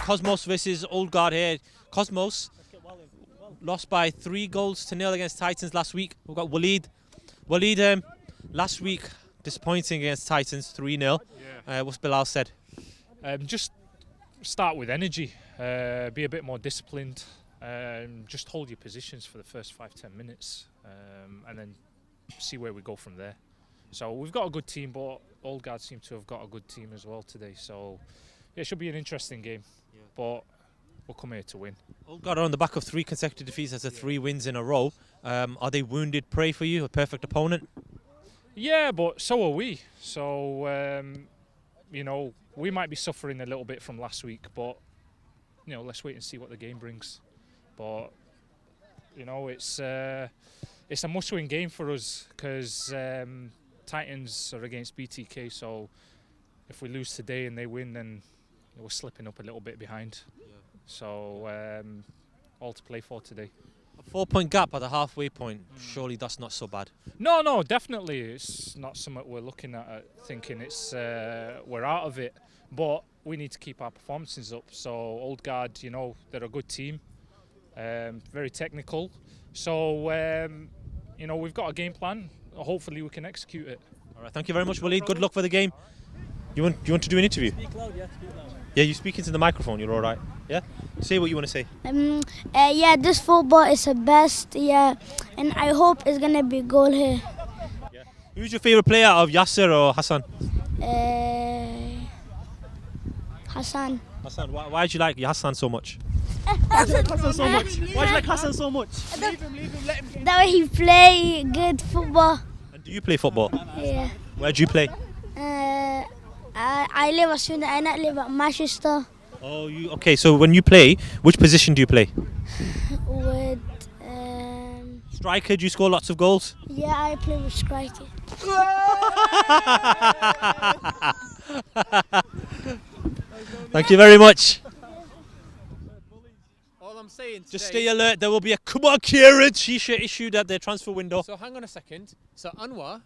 Cosmos versus Old Guard here. Cosmos lost by 3-0 against Titans last week. We've got Waleed. Waleed, last week, disappointing against Titans, 3-0. Yeah. What's Bilal said? Just start with energy, be a bit more disciplined, just hold your positions for the first 5-10 minutes, and then see where we go from there. So we've got a good team, but Old Guard seem to have got a good team as well today. So yeah, it should be an interesting game, but we'll come here to win. Old Guard are on the back of 3 consecutive defeats as 3 wins in a row. Are they wounded prey for you, a perfect opponent? Yeah, but so are we. So, you know, we might be suffering a little bit from last week, but, you know, let's wait and see what the game brings. But, you know, it's a must-win game for us because Titans are against BTK, so if we lose today and they win, then we're slipping up a little bit behind. Yeah. So, all to play for today. A 4-point gap at the halfway point, surely that's not so bad. No, definitely. It's not something we're looking at thinking it's we're out of it. But we need to keep our performances up. So Old Guard, you know, they're a good team, very technical. So, you know, we've got a game plan. Hopefully we can execute it. All right, thank you very much, Waleed. Good luck for the game. You want to do an interview? Speak loud, yeah, speak loud. Yeah, you speak into the microphone, you're all right. Yeah? Say what you want to say. Yeah, this football is the best, yeah, and I hope it's going to be goal here. Yeah. Who's your favourite player out of Yasser or Hassan? Hassan. Hassan, why do you like Hassan so much? Why do you like Hassan so much? Why do you like Hassan so much? Leave him, let him. That way he play good football. And do you play football? Yeah. Where do you play? I live at Swindon, I not live at Manchester. Oh, okay, so when you play, which position do you play? With, striker, do you score lots of goals? yeah, I play with striker. Thank you very much. All I'm saying today, Just stay alert, there will be a come on Kieran T-shirt issued at their transfer window. So hang on a second. So Anwar.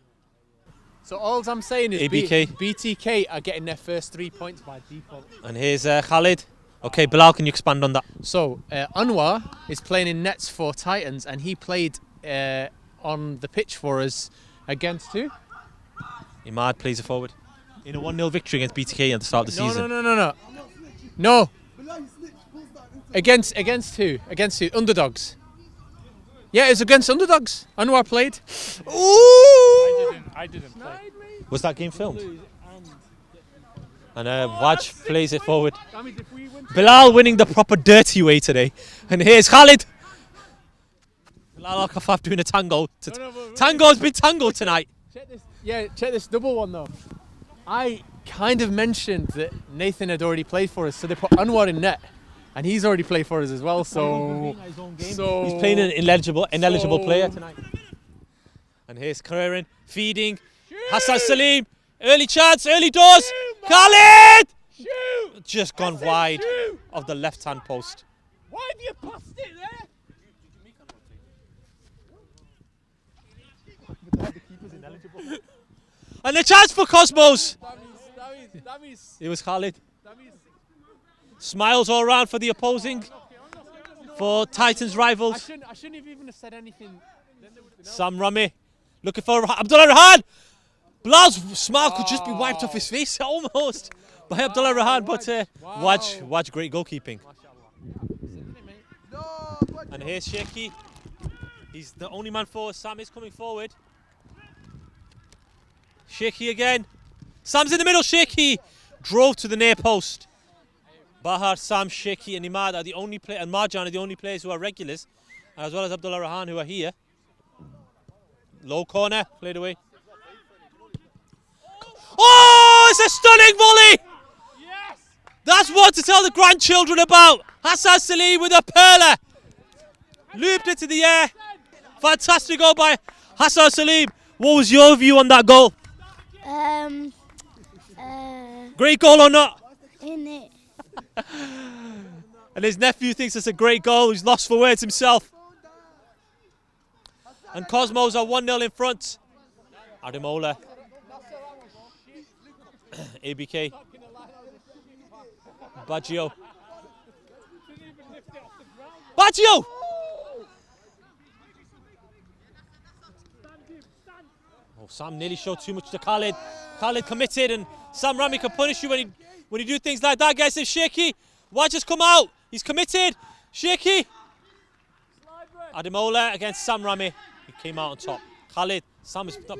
So all I'm saying is ABK. BTK are getting their first 3 points by default. And here's Khalid. Okay, Bilal, can you expand on that? So Anwar is playing in nets for Titans, and he played on the pitch for us against who? Imad plays a forward. In a 1-0 victory against BTK at the start of the season. No. Against who? Against who? Underdogs. Yeah, it's against underdogs. Anwar played. Ooh! I didn't play. Was that game filmed? And Waj plays it forward. Bilal winning the proper dirty way today. And here's Khalid. Bilal Al-Khafaf doing a tango. Tango's been tango tonight. Check this double one though. I kind of mentioned that Nathan had already played for us, so they put Anwar in net. And he's already played for us as well, so he's playing an ineligible player tonight. And here's Kieran feeding. Hassan Salim, early chance, early doors. Khalid! Shoot! Just gone wide of the left-hand post. Why have you passed it there? And the chance for Cosmos. It was Khalid. Smiles all around for the opposing, for Titans rivals. I shouldn't have even said anything. Sam Rameh looking for Abdullah Rahan. Bilal's smile could just be wiped off his face almost by Abdullah Rahan, but Waj, great goalkeeping. And here's Sheikhi. He's the only man forward. Sam is coming forward. Sheikhi again. Sam's in the middle. Sheikhi drove to the near post. Bahar, Sam, Sheikhi and Imad are the only and Marjan are the only players who are regulars, as well as Abdullah Rahan who are here. Low corner, played away. Oh, it's a stunning volley! Yes! That's what to tell the grandchildren about. Hassan Salim with a perler. Looped it to the air. Fantastic goal by Hassan Salim. What was your view on that goal? Great goal or not? In it. And his nephew thinks it's a great goal. He's lost for words himself. And Cosmos are 1-0 in front. Ademola. ABK. Baggio. Baggio! Oh, Sam nearly showed too much to Khalid. Khalid committed, and Sam Rameh can punish you when you do things like that. Guys, it's shaky. Why just come out? He's committed. Shaky. Ademola against Sam Rameh. He came out on top. Khalid. Sam is not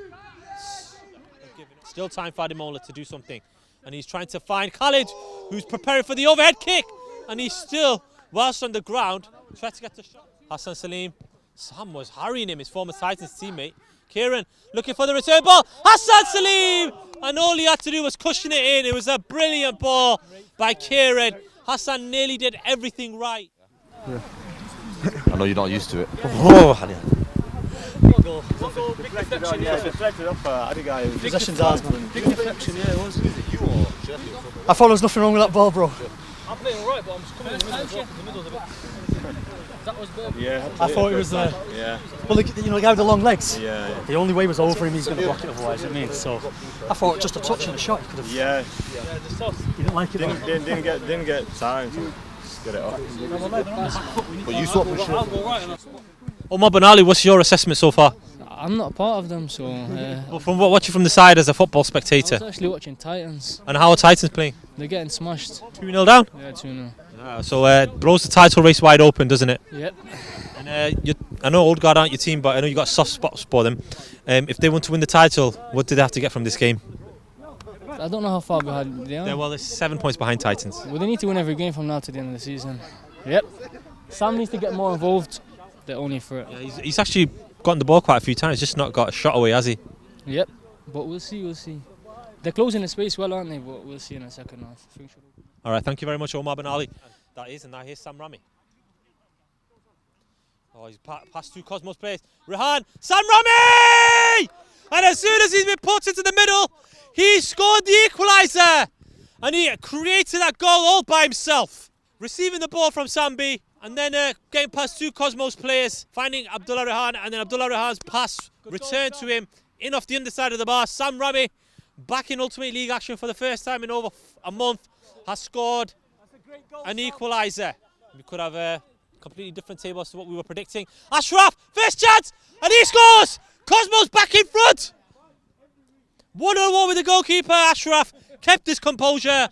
still time for Ademola to do something. And he's trying to find Khalid, who's preparing for the overhead kick. And he's still, whilst on the ground, trying to get the shot. Hassan Salim. Sam was harrying him, his former Titans teammate. Kieran looking for the return ball. Hassan Salim! And all he had to do was cushion it in. It was a brilliant ball by Kieran. Hassan nearly did everything right. Yeah. I know you're not used to it. Oh, Possession's ours, man. Big deflection, yeah, it was. I thought there was nothing wrong with that ball, bro. I'm playing alright, but I'm just coming in the middle as well, because the middle's a bit... That was bad. Yeah. I thought it was there. Yeah. Well, the guy with the long legs. Yeah. The only way was over him, he's going to block it otherwise, I mean. So, I thought just a touch and a shot, he could have... Yeah. You didn't like it, Didn't get time to get it off. But you swapped the shit. Omar Ben Ali, what's your assessment so far? I'm not a part of them, so... Well, from watching from the side as a football spectator. I was actually watching Titans. And how are Titans playing? They're getting smashed. 2-0 down? Yeah, 2-0. So blows the title race wide open, doesn't it? Yep. And I know Old Guard aren't your team, but I know you got soft spots for them. If they want to win the title, what do they have to get from this game? I don't know how far behind they are. Well, they're 7 points behind Titans. Well, they need to win every game from now to the end of the season. Yep. Sam needs to get more involved. They're only for it. Yeah, he's actually gotten the ball quite a few times, just not got a shot away, has he? Yep. But we'll see. They're closing the space well, aren't they? But we'll see in the second half. All right, thank you very much, Omar Ben Ali. And now here's Sam Rameh. Oh, he's passed two Cosmos players. Rehan, Sam Rameh! And as soon as he's been put into the middle, he scored the equaliser. And he created that goal all by himself. Receiving the ball from Sambi, and then getting past two Cosmos players, finding Abdullah Rehan, and then Abdullah Rehan's pass returned to him in off the underside of the bar. Sam Rameh, back in Ultimate League action for the first time in over a month, has scored an equaliser. We could have a completely different table as to what we were predicting. Ashraf, first chance, and he scores! Cosmos back in front! 1-1 with the goalkeeper. Ashraf kept his composure.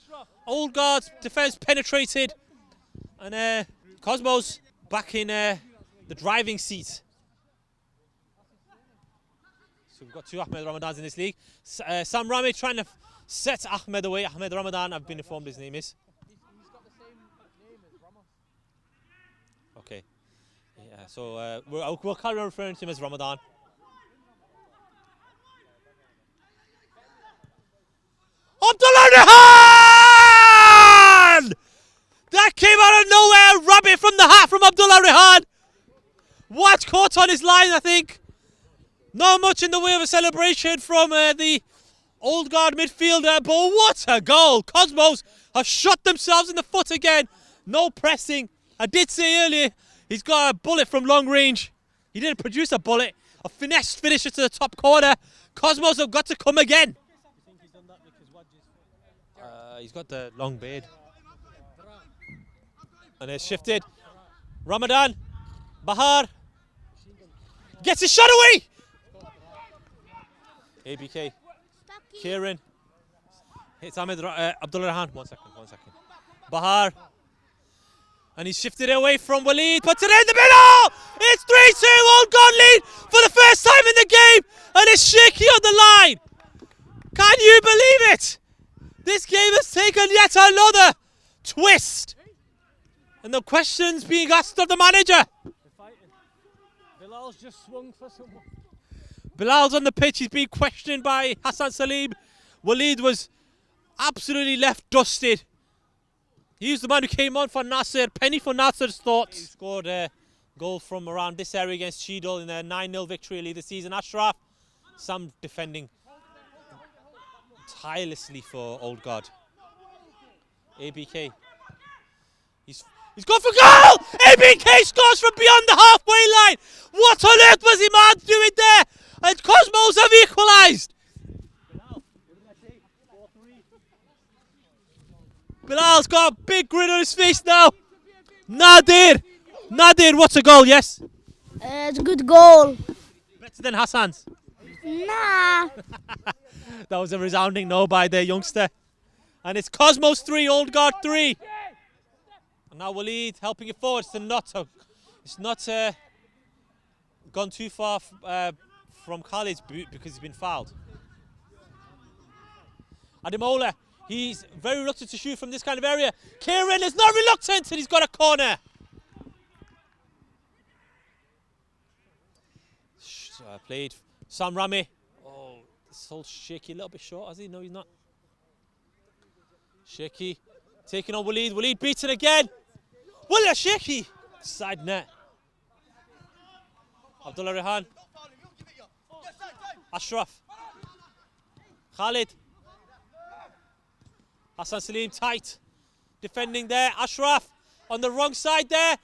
Old Guard's defence penetrated. And Cosmos back in the driving seat. So we've got two Ahmed Ramadans in this league. Sam Rameh trying to set Ahmed away. Ahmed Ramadan, I've been informed his name is. He's got the same name as Rameh. Okay. Yeah, so we'll carry on referring to him as Ramadan. Abdullah Rehan! That came out of nowhere. Rabbit from the hat from Abdullah Rehan. What caught on his line, I think. Not much in the way of a celebration from the Old Guard midfielder, but what a goal. Cosmos have shot themselves in the foot again. No pressing. I did say earlier, he's got a bullet from long range. He didn't produce a bullet. A finesse finisher to the top corner. Cosmos have got to come again. He's got the long beard. And it's shifted. Ramadan. Bahar. Gets his shot away. ABK. Kieran. Hits Abdullah Rehan. One second. Bahar. And he's shifted away from Waleed. Puts it in the middle. It's 3-2. Old God lead for the first time in the game. And it's shaky on the line. Can you believe it? This game has taken yet another twist. And the questions being asked of the manager. Bilal's just swung for someone. Bilal's on the pitch. He's being questioned by Hassan Salim. Waleed was absolutely left dusted. He's the man who came on for Nasser. Penny for Nasser's thoughts. He scored a goal from around this area against Cheadle in their 9-0 victory early this season. Ashraf, Sam defending tirelessly for Old Guard. ABK. He's gone for goal! ABK scores from beyond the halfway line! What on earth was Imad doing there? And Cosmos have equalised! Bilal's got a big grin on his face now. Nadir Nadir, what's a goal, yes? It's a good goal. Better than Hassan's. Nah. That was a resounding no by the youngster. And it's Cosmos 3, Old Guard 3. And now Waleed helping it forward. It's not gone too far from Khalid's boot because he's been fouled. Ademola, he's very reluctant to shoot from this kind of area. Kieran is not reluctant and he's got a corner. Played Sam Rameh. Oh, it's all shaky, a little bit short, has he? No, he's not. Shaky, taking on Waleed. Waleed beats it again. Waleed shaky. Side net. Abdullah Rehan. Ashraf. Khalid. Hassan Salim tight. Defending there. Ashraf on the wrong side there.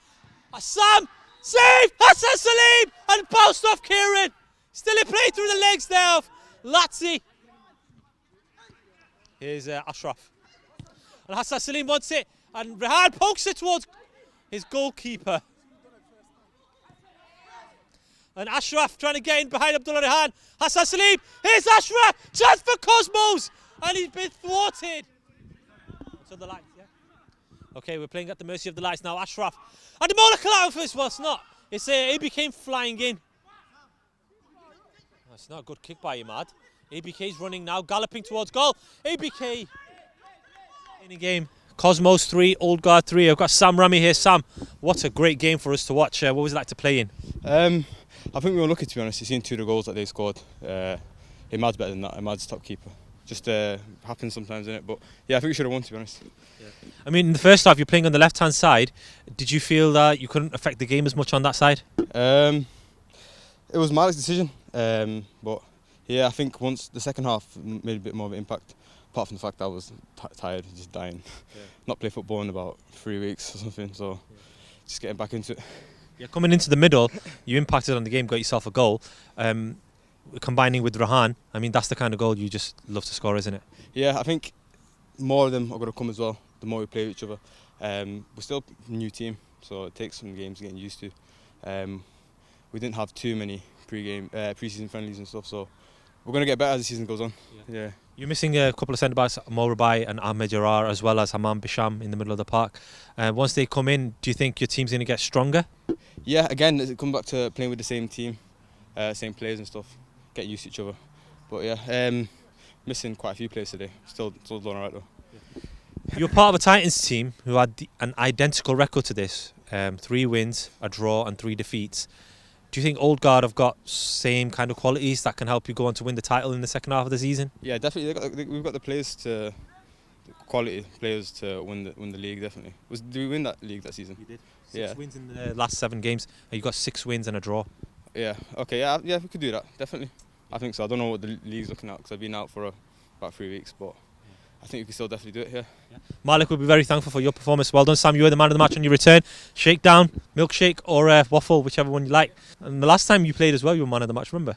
Sam. Save! Hassan Salim! And bounced off Kieran. Still in play through the legs there of Latzi. Here's Ashraf. And Hassan Salim wants it. And Rehan pokes it towards his goalkeeper. And Ashraf trying to get in behind Abdullah Rehan. Hassan Salim. Here's Ashraf. Chance for Cosmos. And he's been thwarted. To the lights, yeah? Okay, we're playing at the mercy of the lights now. Ashraf. And the Mola Kalafis. Well, it's not. It became flying in. That's not a good kick by Imad. ABK's running now, galloping towards goal. ABK in the game. Cosmos 3, Old Guard 3. I've got Sam Rameh here. Sam, what a great game for us to watch. What was it like to play in? I think we were lucky, to be honest. You've seen 2 of the goals that they scored. Imad's better than that. Imad's top keeper. Just happens sometimes, innit? But yeah, I think we should have won, to be honest. Yeah. I mean, in the first half, you're playing on the left-hand side. Did you feel that you couldn't affect the game as much on that side? It was Malik's decision. But yeah, I think once the second half made a bit more of an impact, apart from the fact that I was tired, just dying. Yeah. Not play football in about 3 weeks or something, so just getting back into it. Yeah, coming into the middle, you impacted on the game, got yourself a goal. Combining with Rehan, I mean, that's the kind of goal you just love to score, isn't it? Yeah, I think more of them are going to come as well, the more we play with each other. We're still a new team, so it takes some games getting used to. We didn't have too many pre-season friendlies and stuff, so we're going to get better as the season goes on. Yeah. You're missing a couple of centre-backs, Morabai and Ahmed Jarar, as well as Hammam Bisham in the middle of the park. Once they come in, do you think your team's going to get stronger? Yeah, again, it comes back to playing with the same team, same players and stuff, getting used to each other. But yeah, missing quite a few players today. Still doing alright though. You're part of a Titans team who had an identical record to this. 3 wins, a draw and 3 defeats. Do you think Old Guard have got same kind of qualities that can help you go on to win the title in the second half of the season? Yeah, definitely. We've got the players quality players to win the league. Definitely. Did we win that league that season? We did. 6 wins in the last 7 games. And you got 6 wins and a draw. Yeah. Okay. Yeah. We could do that. Definitely. I think so. I don't know what the league's looking at because I've been out for about 3 weeks, but I think we can still definitely do it here. Yeah. Malik will be very thankful for your performance. Well done, Sam. You were the man of the match on your return. Shakedown, milkshake, or waffle, whichever one you like. And the last time you played as well, you were man of the match. Remember?